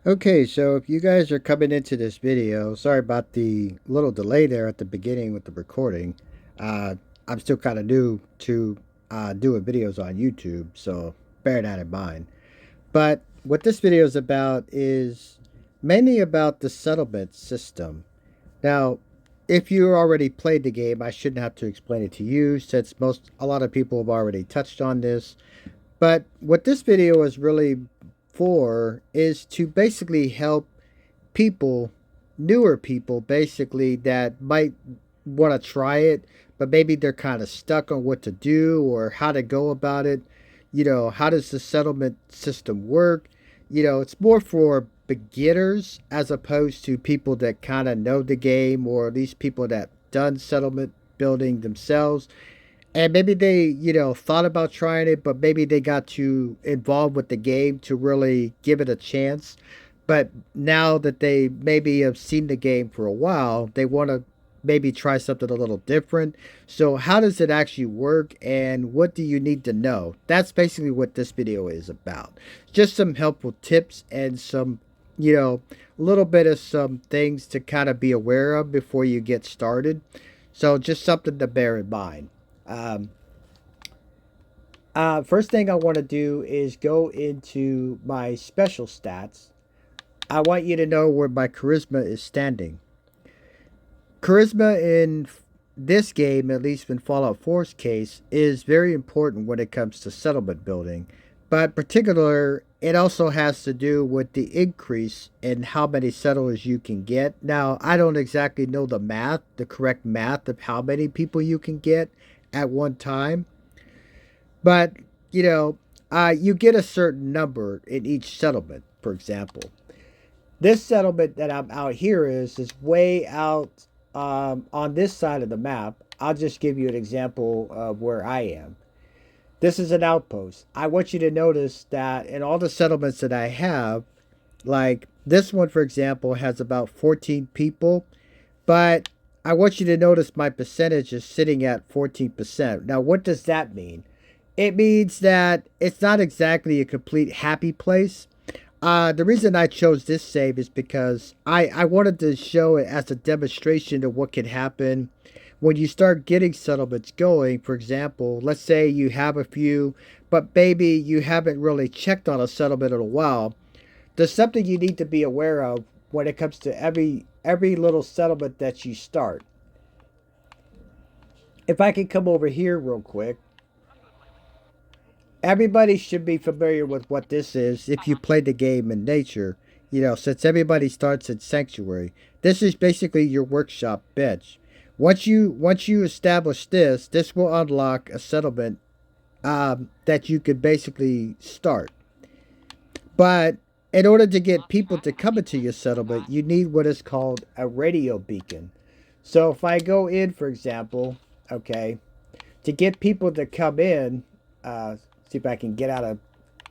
Okay, so if you guys are coming into this video, sorry about the little delay there at the beginning with the recording. Uh, I'm still kind of new to doing videos on YouTube, so bear that in mind. But what this video is about is mainly about the settlement system. Now, if you already played the game, I shouldn't have to explain it to you since a lot of people have already touched on this. But what this video is really for is to basically help people, newer people, basically, that might want to try it, but maybe they're kind of stuck on what to do or how to go about it. How does the settlement system work? It's more for beginners as opposed to people that kind of know the game, or at least people that done settlement building themselves. And maybe they, thought about trying it, but maybe they got too involved with the game to really give it a chance. But now that they maybe have seen the game for a while, they want to maybe try something a little different. So, how does it actually work, and what do you need to know? That's basically what this video is about. Just some helpful tips and some, a little bit of some things to kind of be aware of before you get started. So, just something to bear in mind. Um, First thing I want to do is go into my special stats. I want you to know where my charisma is standing. Charisma in this game, at least in Fallout 4's case, is very important when it comes to settlement building. But particular, it also has to do with the increase in how many settlers you can get. Now, I don't exactly know the math, the correct math of how many people you can get at one time. But, you know, you get a certain number in each settlement, for example. This settlement that I'm out here is way out on this side of the map. I'll just give you an example of where I am. This is an outpost. I want you to notice that in all the settlements that I have, like this one, for example, has about 14 people, but I want you to notice my percentage is sitting at 14%. Now, what does that mean? It means that it's not exactly a complete happy place. The reason I chose this save is because I wanted to show it as a demonstration of what can happen when you start getting settlements going. For example, let's say you have a few, but maybe you haven't really checked on a settlement in a while. There's something you need to be aware of when it comes to every little settlement that you start. If I can come over here real quick, everybody should be familiar with what this is if you play the game in nature. Since everybody starts at Sanctuary, this is basically your workshop bench. Once you establish this will unlock a settlement that you could basically start. But in order to get people to come into your settlement, you need what is called a radio beacon. So if I go in, for example, okay, to get people to come in, see if I can get out of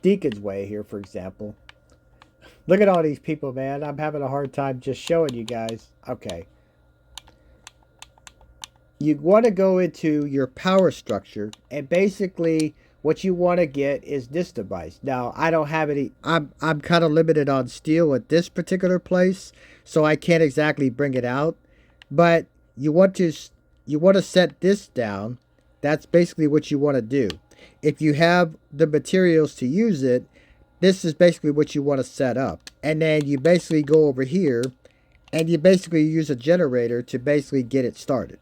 Deacon's way here, for example. Look at all these people, man. I'm having a hard time just showing you guys. Okay. You want to go into your power structure, and basically what you want to get is this device. Now, I don't have any. I'm kind of limited on steel at this particular place, so I can't exactly bring it out. But you want to set this down. That's basically what you want to do. If you have the materials to use it, this is basically what you want to set up. And then you basically go over here and you basically use a generator to basically get it started.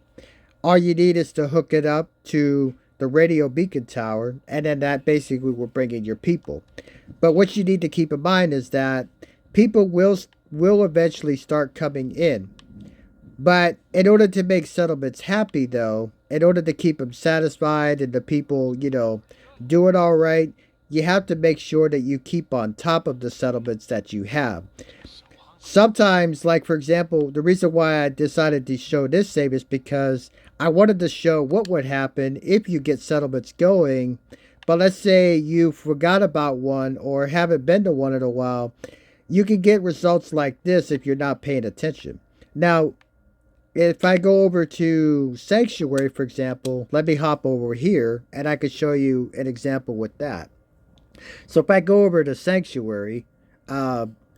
All you need is to hook it up to the radio beacon tower, and then that basically will bring in your people. But what you need to keep in mind is that people will eventually start coming in. But in order to make settlements happy, though, in order to keep them satisfied and the people, doing all right, you have to make sure that you keep on top of the settlements that you have. Sometimes, like for example, the reason why I decided to show this save is because I wanted to show what would happen if you get settlements going. But let's say you forgot about one or haven't been to one in a while, you can get results like this if you're not paying attention. Now, if I go over to Sanctuary, for example, let me hop over here and I could show you an example with that. So if I go over to Sanctuary,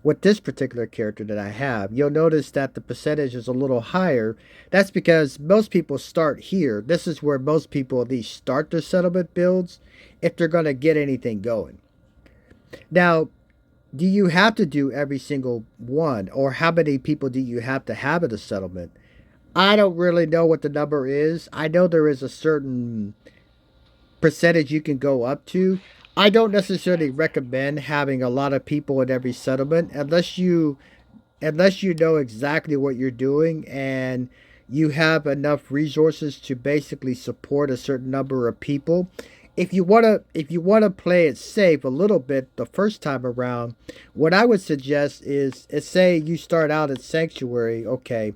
with this particular character that I have. You'll notice that the percentage is a little higher. That's because most people start here. This is where most people at least start their settlement builds if they're going to get anything going. Now, do you have to do every single one, or how many people do you have to have at a settlement? I don't really know what the number is. I know there is a certain percentage you can go up to. I don't necessarily recommend having a lot of people in every settlement unless you know exactly what you're doing and you have enough resources to basically support a certain number of people. If you want to play it safe a little bit the first time around, what I would suggest is say you start out at Sanctuary, okay.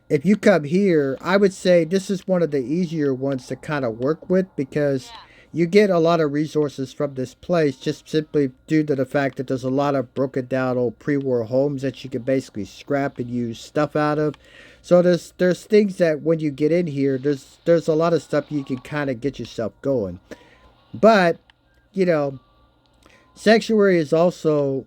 If you come here, I would say this is one of the easier ones to kind of work with because you get a lot of resources from this place just simply due to the fact that there's a lot of broken down old pre-war homes that you can basically scrap and use stuff out of. So there's things that when you get in here, there's a lot of stuff you can kind of get yourself going. But, you know, Sanctuary is also,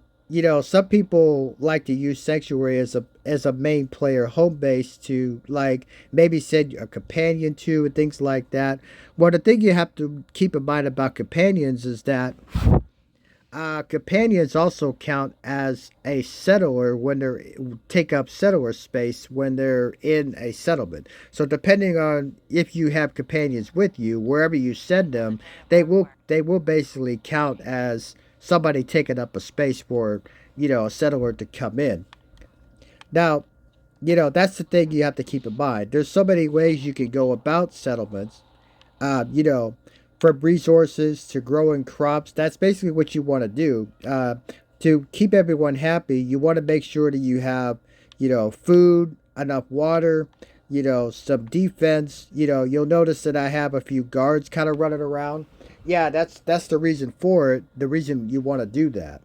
some people like to use Sanctuary as a main player home base to like maybe send a companion to and things like that. Well, the thing you have to keep in mind about companions is that companions also count as a settler when they take up settler space when they're in a settlement. So depending on if you have companions with you, wherever you send them, they will basically count as somebody taking up a space for a settler to come in. Now, that's the thing you have to keep in mind. There's so many ways you can go about settlements, uh, you know, from resources to growing crops. That's basically what you want to do. To keep everyone happy, you want to make sure that you have, food, enough water, some defense. You'll notice that I have a few guards kind of running around. Yeah, that's the reason for it. The reason you want to do that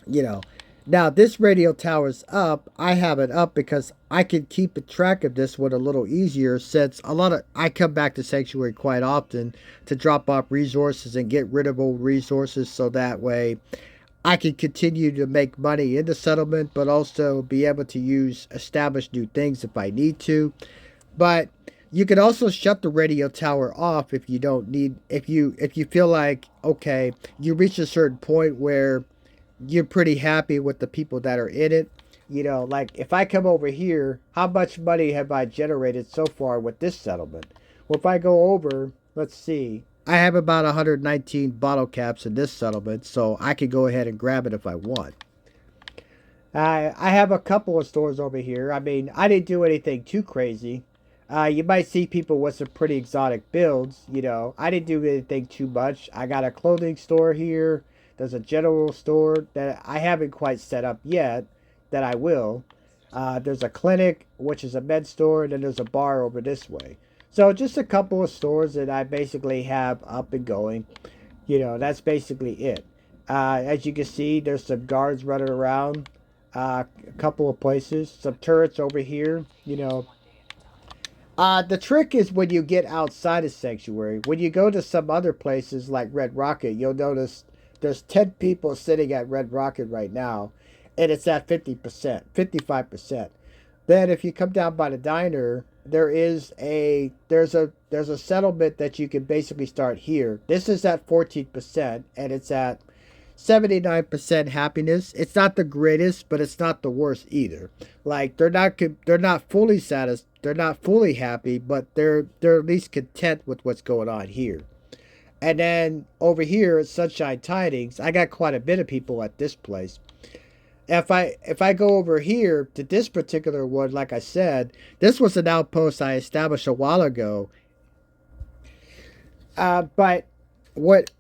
you know. Now this radio tower's up. I have it up because I can keep a track of this one a little easier since I come back to Sanctuary quite often to drop off resources and get rid of old resources so that way I can continue to make money in the settlement but also be able to establish new things if I need to. But you can also shut the radio tower off if you don't need if you feel like okay, you reach a certain point where you're pretty happy with the people that are in it. Like if I come over here, how much money have I generated so far with this settlement? Well, if I go over, let's see, I have about 119 bottle caps in this settlement, so I can go ahead and grab it if I want. I have a couple of stores over here. I mean, I didn't do anything too crazy. You might see people with some pretty exotic builds. I didn't do anything too much. I got a clothing store here. There's a general store that I haven't quite set up yet, that I will. There's a clinic, which is a med store, and then there's a bar over this way. So just a couple of stores that I basically have up and going. That's basically it. As you can see, there's some guards running around. A couple of places, some turrets over here. The trick is when you get outside of Sanctuary. When you go to some other places like Red Rocket, you'll notice there's 10 people sitting at Red Rocket right now, and it's at 50%, 55%. Then if you come down by the diner, there's a settlement that you can basically start here. This is at 14%, and it's at 79% happiness. It's not the greatest, but it's not the worst either. Like they're not fully satisfied, they're not fully happy, but they're at least content with what's going on here. And then over here at Sunshine Tidings, I got quite a bit of people at this place. If I go over here to this particular one, like I said, this was an outpost I established a while ago. But what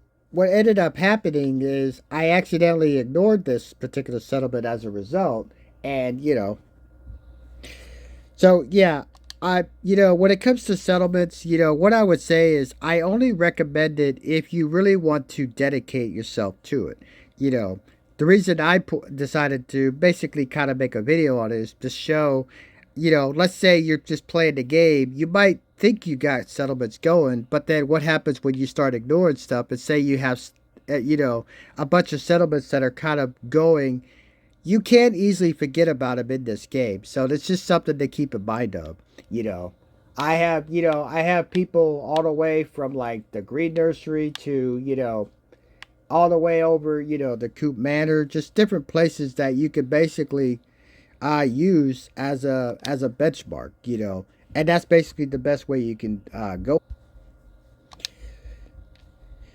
ended up happening is I accidentally ignored this particular settlement as a result, and so yeah, when it comes to settlements, what I would say is I only recommend it if you really want to dedicate yourself to it. You know, the reason I decided to basically kind of make a video on it is to show, let's say you're just playing the game, you might think you got settlements going, but then what happens when you start ignoring stuff and say you have, a bunch of settlements that are kind of going you can't easily forget about them in this game. So that's just something to keep in mind of. You know, I have people all the way from like the Green Nursery to all the way over the Coop Manor, just different places that you could basically use as a benchmark. And that's basically the best way you can go.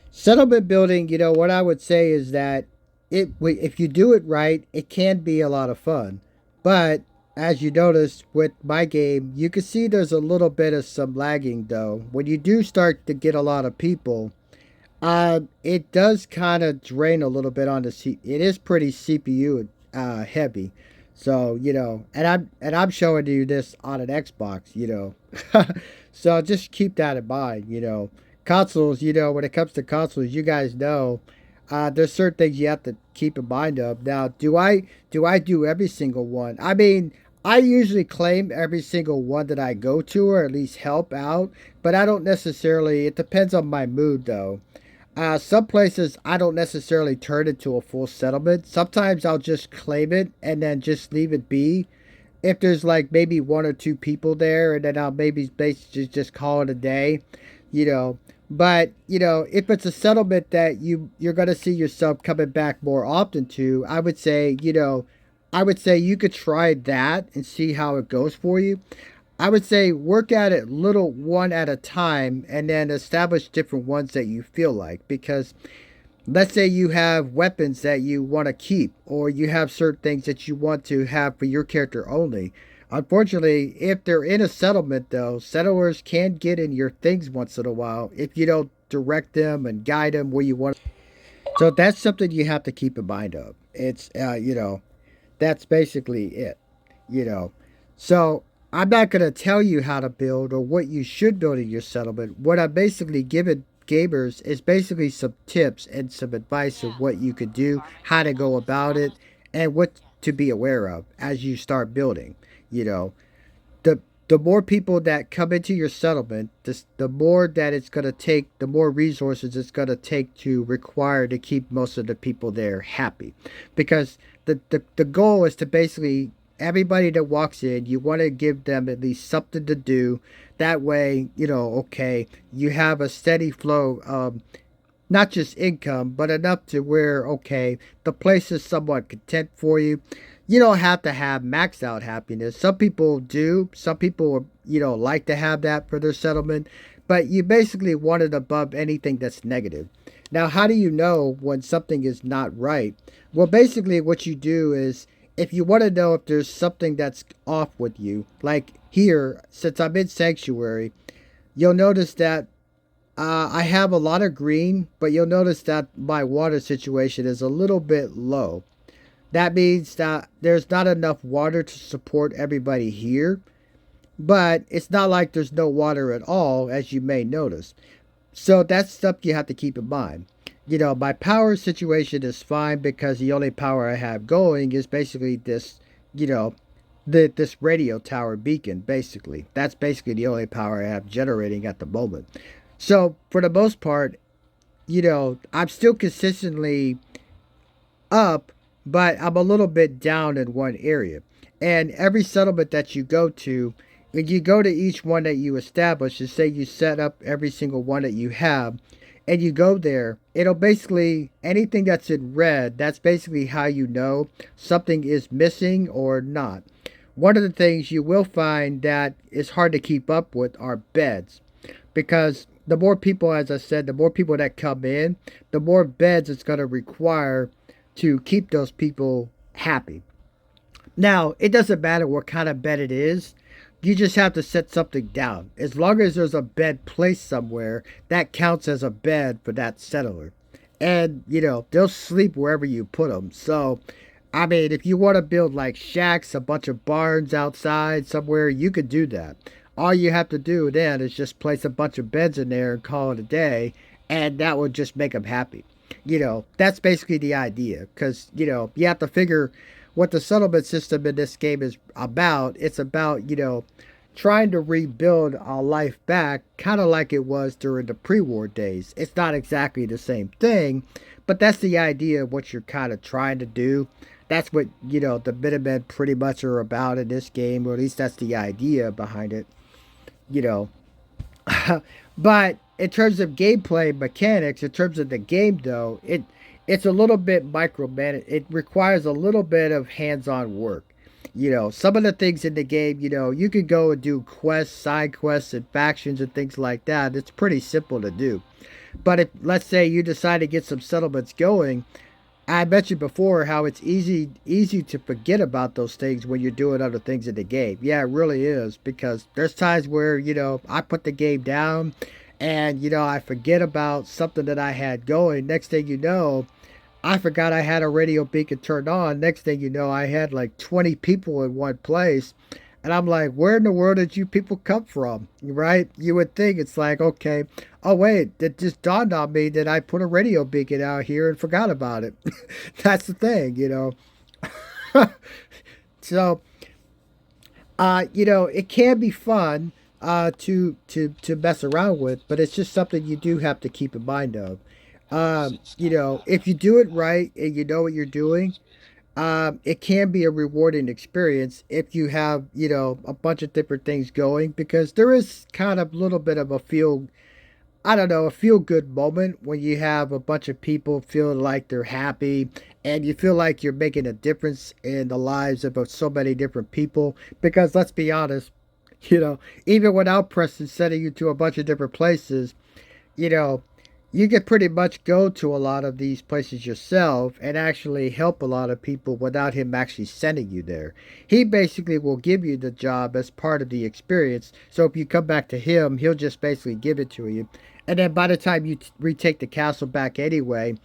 Settlement building, what I would say is that if you do it right, it can be a lot of fun. But as you notice with my game, you can see there's a little bit of some lagging though. When you do start to get a lot of people, it does kind of drain a little bit on the It is pretty CPU heavy, so and I'm showing you this on an Xbox, so just keep that in mind. Consoles. When it comes to consoles, you guys know. There's certain things you have to keep in mind of. Now, do I do every single one? I mean, I usually claim every single one that I go to, or at least help out, but I don't necessarily. It depends on my mood, though. Some places I don't necessarily turn into a full settlement. Sometimes I'll just claim it and then just leave it be. If there's like maybe one or two people there, and then I'll maybe basically just call it a day, you know. But if it's a settlement that you're gonna see yourself coming back more often to, I would say you could try that and see how it goes for you. I would say work at it little one at a time and then establish different ones that you feel like. Because let's say you have weapons that you want to keep, or you have certain things that you want to have for your character only. Unfortunately, if they're in a settlement, though, settlers can get in your things once in a while if you don't direct them and guide them where you want. So that's something you have to keep in mind of. That's basically it. You know, so I'm not going to tell you how to build or what you should build in your settlement. What I'm basically giving gamers is basically some tips and some advice of what you could do, how to go about it, and what to be aware of as you start building. You know, the the more people that come into your settlement, the more that it's going to take, the more resources it's going to take to require to keep most of the people there happy. Because the goal is to basically, everybody that walks in, you want to give them at least something to do. That way, okay, you have a steady flow of not just income, but enough to where, okay, the place is somewhat content for you. You don't have to have maxed out happiness. Some people do. Some people, like to have that for their settlement, but you basically want it above anything that's negative. Now, how do you know when something is not right? Well, basically, what you do is, if you want to know if there's something that's off with you, like here, since I'm in Sanctuary, you'll notice that I have a lot of green, but you'll notice that my water situation is a little bit low. That means that there's not enough water to support everybody here, but it's not like there's no water at all, as you may notice. So that's stuff you have to keep in mind. My power situation is fine because the only power I have going is basically this, you know, this radio tower beacon, basically. That's basically the only power I have generating at the moment. So for the most part, I'm still consistently up, but I'm a little bit down in one area. And every settlement that you go to, when you go to each one that you establish, and say you set up every single one that you have, and you go there, it'll basically, anything that's in red, that's basically how you know something is missing or not. One of the things you will find that is hard to keep up with are beds, because the more people, as I said, the more people that come in, the more beds it's going to require to keep those people happy. Now, it doesn't matter what kind of bed it is. You just have to set something down. As long as there's a bed placed somewhere, that counts as a bed for that settler. And, they'll sleep wherever you put them. So, I mean, if you want to build like shacks, a bunch of barns outside somewhere, you could do that. All you have to do then is just place a bunch of beds in there and call it a day, and that would just make them happy. That's basically the idea. Because, you have to figure what the settlement system in this game is about. It's about, trying to rebuild our life back, kind of like it was during the pre-war days. It's not exactly the same thing, but that's the idea of what you're kind of trying to do. That's what, the Minutemen pretty much are about in this game, or at least that's the idea behind it, you know. But in terms of gameplay mechanics, in terms of the game though, it's a little bit micromanaged. It requires a little bit of hands-on work. Some of the things in the game, you could go and do quests, side quests, and factions and things like that. It's pretty simple to do. But if, let's say, you decide to get some settlements going, I mentioned before how it's easy to forget about those things when you're doing other things in the game. Yeah, it really is, because there's times where, I put the game down and, I forget about something that I had going. Next thing you know, I forgot I had a radio beacon turned on. Next thing you know, I had like 20 people in one place. And I'm like, where in the world did you people come from? Right? You would think it's like, okay, oh, wait, it just dawned on me that I put a radio beacon out here and forgot about it. That's the thing. So, it can be fun to mess around with, but it's just something you do have to keep in mind of. If you do it right and you know what you're doing, it can be a rewarding experience if you have, a bunch of different things going, because there is kind of a little bit of I don't know, a feel good moment when you have a bunch of people feel like they're happy and you feel like you're making a difference in the lives of so many different people. Because let's be honest, even without Preston sending you to a bunch of different places, you know, you can pretty much go to a lot of these places yourself and actually help a lot of people without him actually sending you there. He basically will give you the job as part of the experience. So if you come back to him, he'll just basically give it to you. And then by the time you retake the castle back anyway,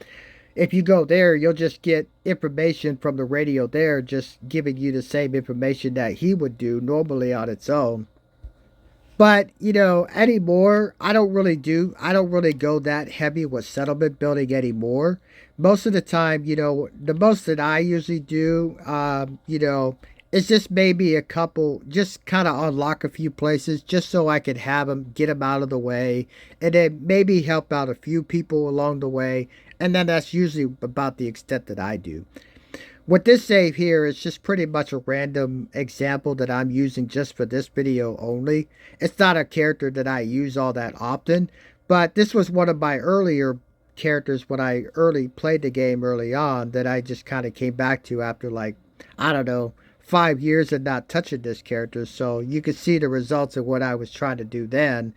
if you go there, you'll just get information from the radio there, just giving you the same information that he would do normally on its own. But, anymore, I don't really go that heavy with settlement building anymore. Most of the time, the most that I usually do, is just maybe a couple, just kind of unlock a few places just so I can have them, get them out of the way, and then maybe help out a few people along the way. And then that's usually about the extent that I do. With this save here, it's just pretty much a random example that I'm using just for this video only. It's not a character that I use all that often, but this was one of my earlier characters when I early played the game early on that I just kind of came back to after, like, I don't know, 5 years of not touching this character. So you can see the results of what I was trying to do then.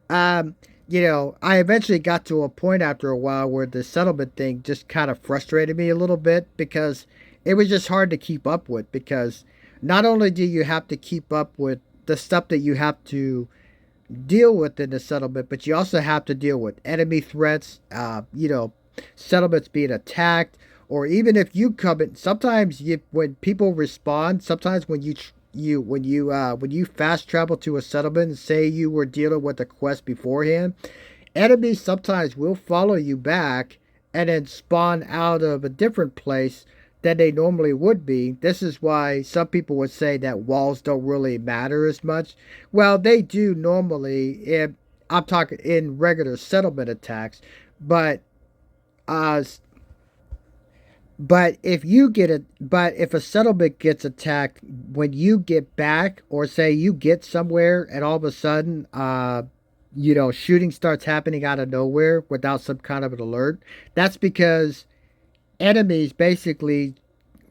Um, I eventually got to a point after a while where the settlement thing just kind of frustrated me a little bit, because it was just hard to keep up with. Because not only do you have to keep up with the stuff that you have to deal with in the settlement, but you also have to deal with enemy threats, settlements being attacked, or even if you come in, sometimes when people respond, sometimes when when you fast travel to a settlement and say you were dealing with a quest beforehand, enemies sometimes will follow you back and then spawn out of a different place than they normally would be. This is why some people would say that walls don't really matter as much. Well, they do normally, if I'm talking in regular settlement attacks, but uh, but if a settlement gets attacked when you get back, or say you get somewhere and all of a sudden, shooting starts happening out of nowhere without some kind of an alert, that's because enemies basically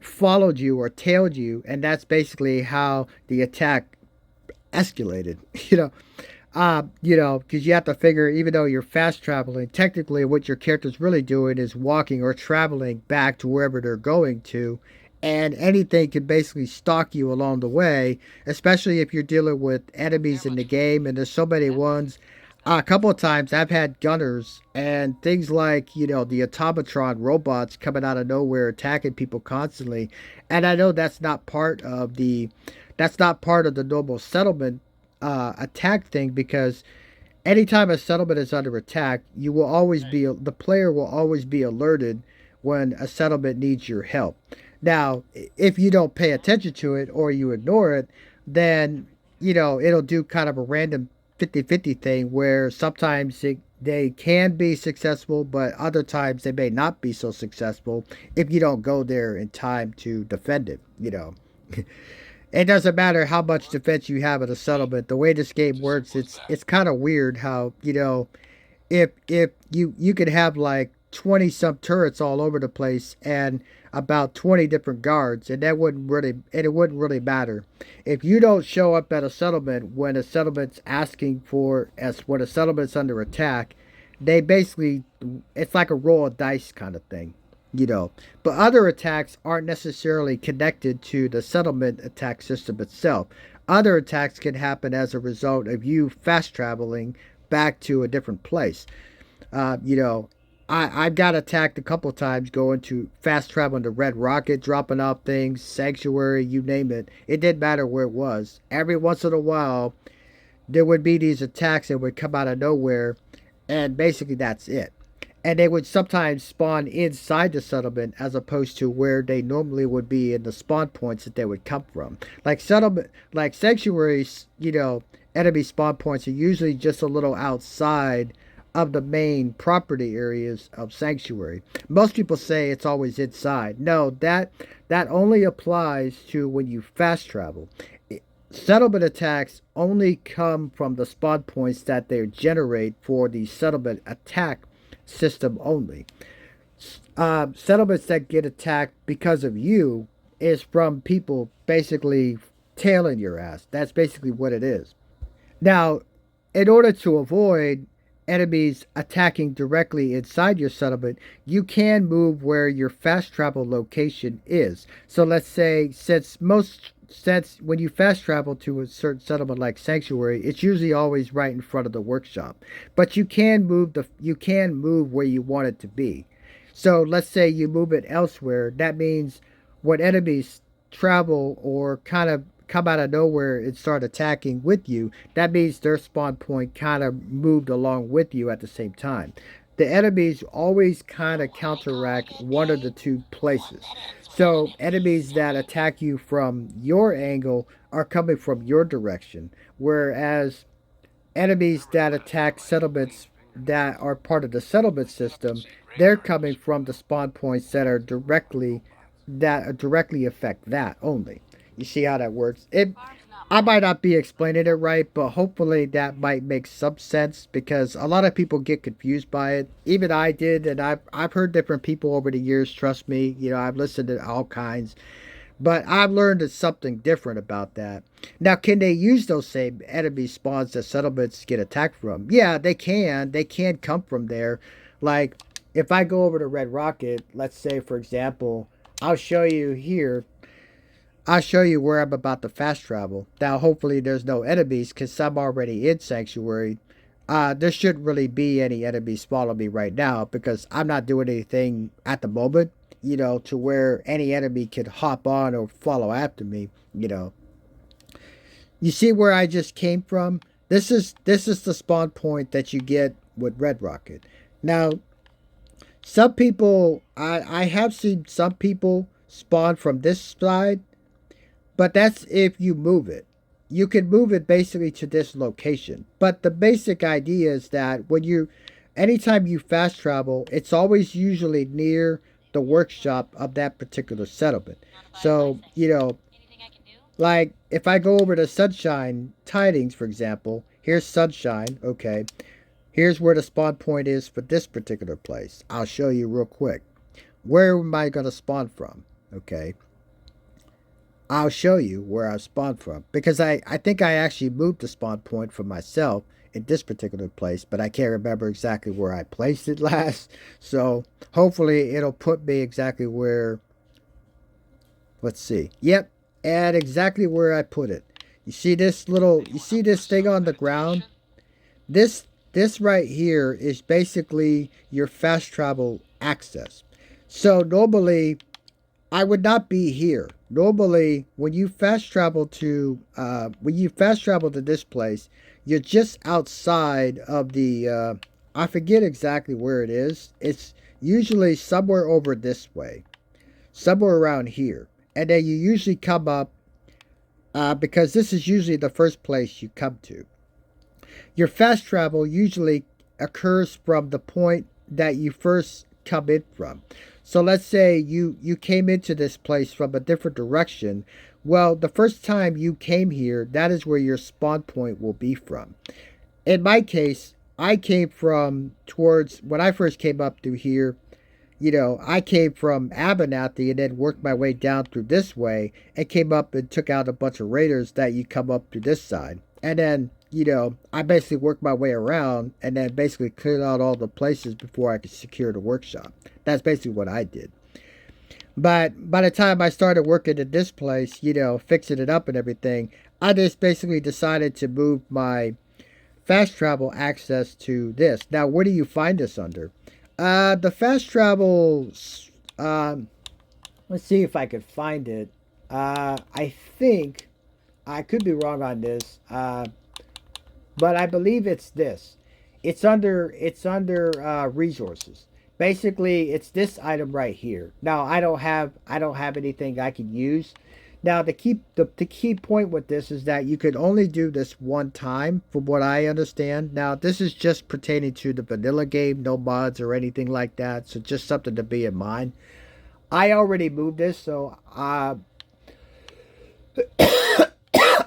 followed you or tailed you, and that's basically how the attack escalated. Because you have to figure, even though you're fast traveling, technically what your character's really doing is walking or traveling back to wherever they're going to, and anything can basically stalk you along the way, especially if you're dealing with enemies in the game, and there's so many ones. A couple of times I've had gunners and things like, the automatron robots coming out of nowhere attacking people constantly. And I know that's not part of the normal settlement attack thing, because anytime a settlement is under attack, the player will always be alerted when a settlement needs your help. Now, if you don't pay attention to it or you ignore it, then it'll do kind of a random 50-50 thing where sometimes they can be successful, but other times they may not be so successful if you don't go there in time to defend it. It doesn't matter how much defense you have at a settlement. The way this game works, it's kind of weird how if you could have like 20 some turrets all over the place and about 20 different guards, and it wouldn't really matter if you don't show up at a settlement when a settlement's asking for as when a settlement's under attack. They basically, it's like a roll of dice kind of thing. But other attacks aren't necessarily connected to the settlement attack system itself. Other attacks can happen as a result of you fast traveling back to a different place. uh, you know I've got attacked a couple times going to fast traveling to Red Rocket, dropping off things, Sanctuary, you name it. It didn't matter where it was. Every once in a while there would be these attacks that would come out of nowhere, and basically that's it. And they would sometimes spawn inside the settlement as opposed to where they normally would be in the spawn points that they would come from. Like settlement, like sanctuaries, enemy spawn points are usually just a little outside of the main property areas of sanctuary. Most people say it's always inside. No, that only applies to when you fast travel. Settlement attacks only come from the spawn points that they generate for the settlement attack system only. Settlements that get attacked because of you is from people basically tailing your ass. That's basically what it is. Now, in order to avoid enemies attacking directly inside your settlement, you can move where your fast travel location is. So let's say since when you fast travel to a certain settlement like Sanctuary, it's usually always right in front of the workshop. But you can move where you want it to be. So let's say you move it elsewhere. That means when enemies travel or kind of come out of nowhere and start attacking with you, that means their spawn point kind of moved along with you at the same time. The enemies always kind of counteract one of the two places. So enemies that attack you from your angle are coming from your direction, whereas enemies that attack settlements that are part of the settlement system, they're coming from the spawn points that directly affect that only. You see how that works? I might not be explaining it right, but hopefully that might make some sense because a lot of people get confused by it. Even I did, and I've heard different people over the years. Trust me, I've listened to all kinds, but I've learned something different about that. Now, can they use those same enemy spawns that settlements get attacked from? Yeah, they can. They can come from there. Like, if I go over to Red Rocket, let's say, for example, I'll show you here. I'll show you where I'm about to fast travel. Now, hopefully, there's no enemies because I'm already in Sanctuary. There shouldn't really be any enemies following me right now because I'm not doing anything at the moment, to where any enemy could hop on or follow after me. You see where I just came from? This is the spawn point that you get with Red Rocket. Now, some people, I have seen some people spawn from this side, but that's if you move it. You can move it basically to this location. But the basic idea is that anytime you fast travel, it's always usually near the workshop of that particular settlement. So, like if I go over to Sunshine Tidings, for example, here's Sunshine, okay. Here's where the spawn point is for this particular place. I'll show you real quick. Where am I going to spawn from? Okay. I'll show you where I spawned from because I think I actually moved the spawn point for myself in this particular place, but I can't remember exactly where I placed it last. So hopefully it'll put me exactly where. Let's see. Yep, and exactly where I put it. You see this thing on the ground? This right here is basically your fast travel access. So normally I would not be here. Normally, when you fast travel to this place, you're just outside of the. I forget exactly where it is. It's usually somewhere over this way, somewhere around here, and then you usually come up because this is usually the first place you come to. Your fast travel usually occurs from the point that you first come in from. So let's say you came into this place from a different direction. Well, the first time you came here, that is where your spawn point will be from. In my case, I came from towards when I first came up through here. I came from Abernathy and then worked my way down through this way and came up and took out a bunch of raiders that you come up through this side. And then, I basically worked my way around and then basically cleared out all the places before I could secure the workshop. That's basically what I did. But by the time I started working at this place, fixing it up and everything, I just basically decided to move my fast travel access to this. Now, where do you find this under? The fast travel. Um, let's see if I could find it. I think I could be wrong on this, but I believe it's this. It's under resources. Basically, it's this item right here. Now, I don't have anything I can use. Now, the key point with this is that you could only do this one time, from what I understand. Now, this is just pertaining to the vanilla game, no mods or anything like that. So, just something to be in mind. I already moved this, so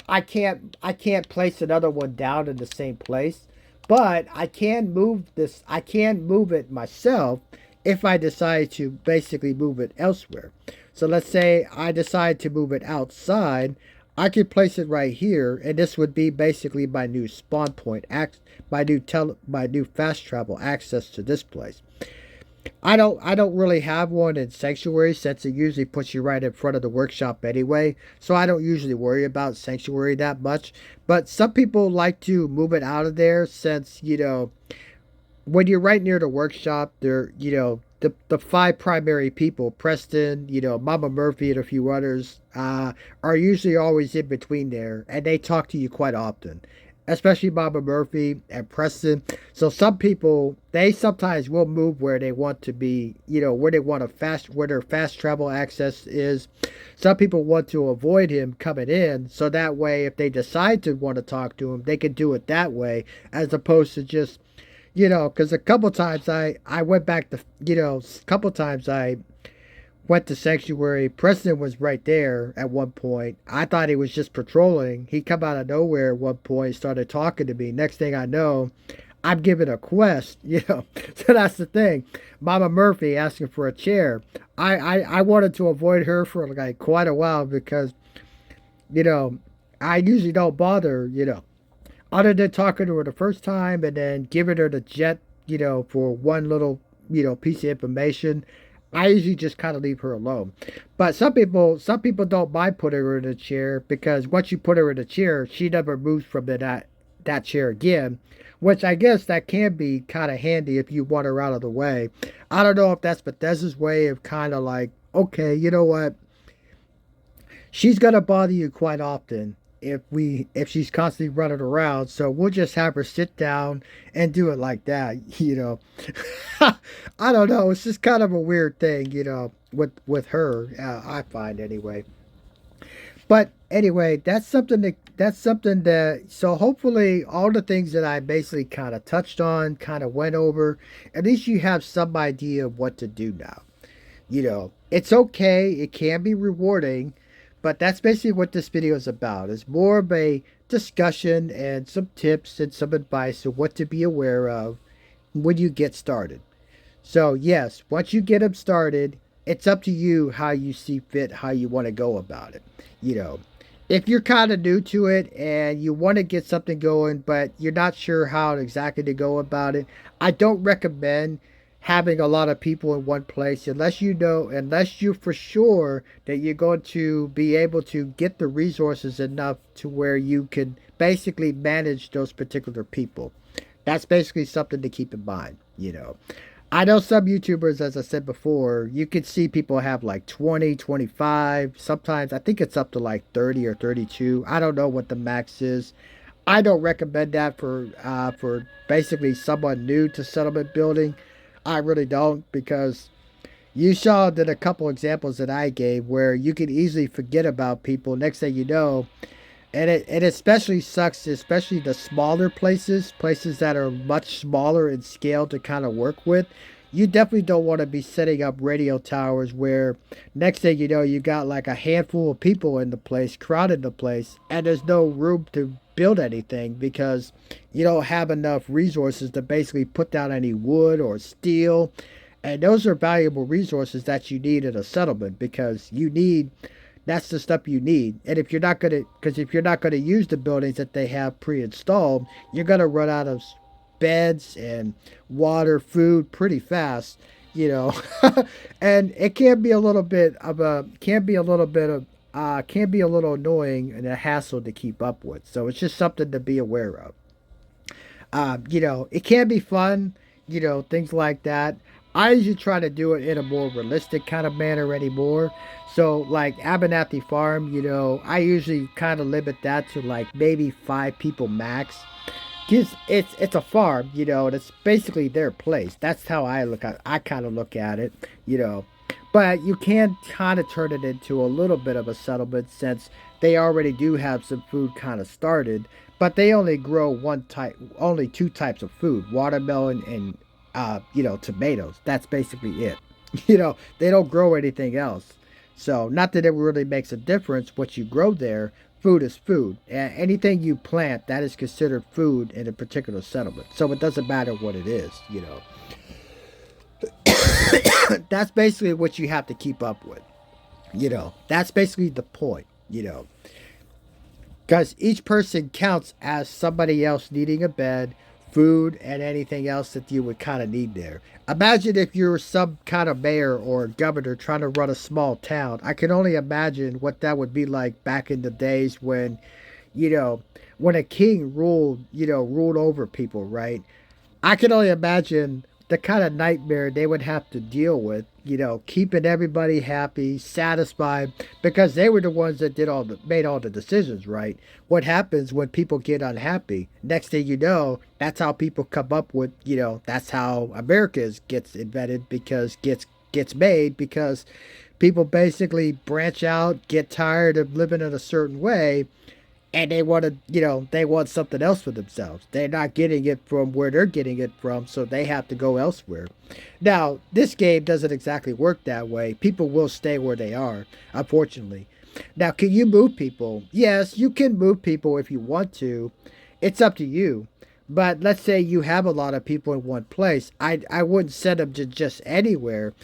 I can't place another one down in the same place, but I can move this. I can move it myself if I decide to basically move it elsewhere. So let's say I decide to move it outside. I could place it right here, and this would be basically my new spawn point, my new fast travel access to this place. I don't really have one in Sanctuary since it usually puts you right in front of the workshop anyway. So I don't usually worry about Sanctuary that much. But some people like to move it out of there since, when you're right near the workshop, there, the five primary people, Preston, Mama Murphy and a few others, are usually always in between there, and they talk to you quite often, especially Mama Murphy and Preston. So some people, they sometimes will move where they want to be, where they want where their fast travel access is. Some people want to avoid him coming in, so that way, if they decide to want to talk to him, they can do it that way, as opposed to just, because a couple times I went back to, a couple times I went to Sanctuary. Preston was right there at one point. I thought he was just patrolling. He come out of nowhere at one point, started talking to me. Next thing I know, I'm given a quest, So that's the thing. Mama Murphy asking for a chair. I wanted to avoid her for like quite a while because, you know, I usually don't bother, other than talking to her the first time and then giving her the jet, for one little, piece of information. I usually just kind of leave her alone. But some people don't mind putting her in a chair because once you put her in a chair, she never moves from that chair again. Which I guess that can be kind of handy if you want her out of the way. I don't know if that's Bethesda's way of kind of like, okay, you know what? She's gonna bother you quite often if she's constantly running around. So we'll just have her sit down and do it like that. I don't know. It's just kind of a weird thing, with her. I find anyway. But anyway, that's something that so hopefully all the things that I basically kind of touched on, kind of went over, at least you have some idea of what to do now. It's okay. It can be rewarding, but that's basically what this video is about. It's more of a discussion and some tips and some advice of what to be aware of when you get started. So yes, once you get them started, it's up to you how you see fit, how you want to go about it. You know, if you're kind of new to it and you want to get something going, but you're not sure how exactly to go about it, I don't recommend having a lot of people in one place unless you're for sure that you're going to be able to get the resources enough to where you can basically manage those particular people. That's basically something to keep in mind. I know some YouTubers, as I said before, you can see people have like 20, 25. Sometimes I think it's up to like 30 or 32. I don't know what the max is. I don't recommend that for basically someone new to settlement building. I really don't, because you saw that a couple examples that I gave where you can easily forget about people. Next thing you know, And it especially sucks, especially the smaller places, places that are much smaller in scale to kind of work with. You definitely don't want to be setting up radio towers where next thing you know, you got like a handful of people in the place, crowded the place, and there's no room to build anything because you don't have enough resources to basically put down any wood or steel. And those are valuable resources that you need in a settlement because you need that's the stuff you need. And if you're not gonna, because if you're not gonna use the buildings that they have pre-installed, you're gonna run out of beds and water, food pretty fast, you know. And it can be a little bit of a, can be a little annoying and a hassle to keep up with. So it's just something to be aware of. It can be fun, things like that. I usually try to do it in a more realistic kind of manner anymore. So, like Abernathy Farm, I usually kind of limit that to like maybe 5 people max. Cause it's a farm, and it's basically their place. That's how I kind of look at it, you know. But you can kind of turn it into a little bit of a settlement since they already do have some food kind of started, but they only grow only 2 types of food: watermelon and tomatoes. That's basically it. They don't grow anything else. So not that it really makes a difference what you grow there. Food is food. Anything you plant that is considered food in a particular settlement. So it doesn't matter what it is. That's basically what you have to keep up with. That's basically the point. Because each person counts as somebody else needing a bed, food, and anything else that you would kind of need there. Imagine if you're some kind of mayor or governor trying to run a small town. I can only imagine what that would be like back in the days you know, when a king ruled over people, right? I can only imagine the kind of nightmare they would have to deal with, keeping everybody happy, satisfied, because they were the ones that made all the decisions, right? What happens when people get unhappy? Next thing you know, that's how people come up with, that's how gets invented because gets made because people basically branch out, get tired of living in a certain way, and they want something else for themselves. They're not getting it from where they're getting it from, so they have to go elsewhere. Now, this game doesn't exactly work that way. People will stay where they are, unfortunately. Now, can you move people? Yes, you can move people if you want to. It's up to you. But let's say you have a lot of people in one place. I wouldn't send them to just anywhere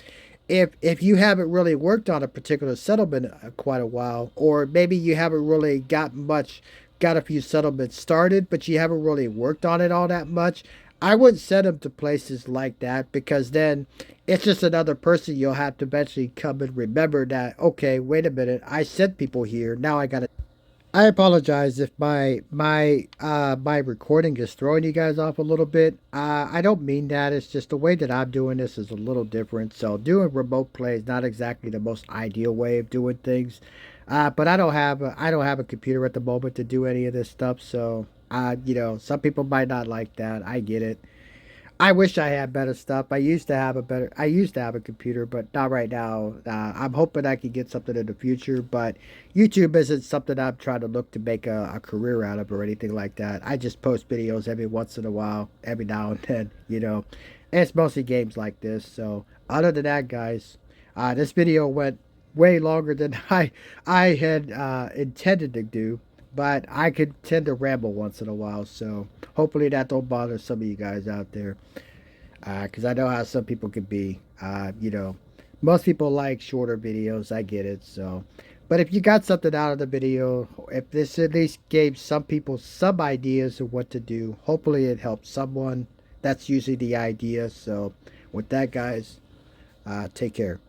if you haven't really worked on a particular settlement quite a while, or maybe you haven't really got a few settlements started, but you haven't really worked on it all that much, I wouldn't send them to places like that because then it's just another person you'll have to eventually come and remember that, okay, wait a minute, I sent people here. Now I gotta. I apologize if my recording is throwing you guys off a little bit. I don't mean that. It's just the way that I'm doing this is a little different. So doing remote play is not exactly the most ideal way of doing things. But I don't have a computer at the moment to do any of this stuff. So some people might not like that. I get it. I wish I had better stuff. I used to have a computer, but not right now. I'm hoping I can get something in the future, but YouTube isn't something I'm trying to look to make a career out of or anything like that. I just post videos every once in a while, every now and then. And it's mostly games like this. So other than that, guys, this video went way longer than I had intended to do, but I could tend to ramble once in a while, so hopefully that don't bother some of you guys out there, because I know how some people could be. Most people like shorter videos. I get it. So, but if you got something out of the video, if this at least gave some people some ideas of what to do, hopefully it helps someone. That's usually the idea. So, with that, guys, take care.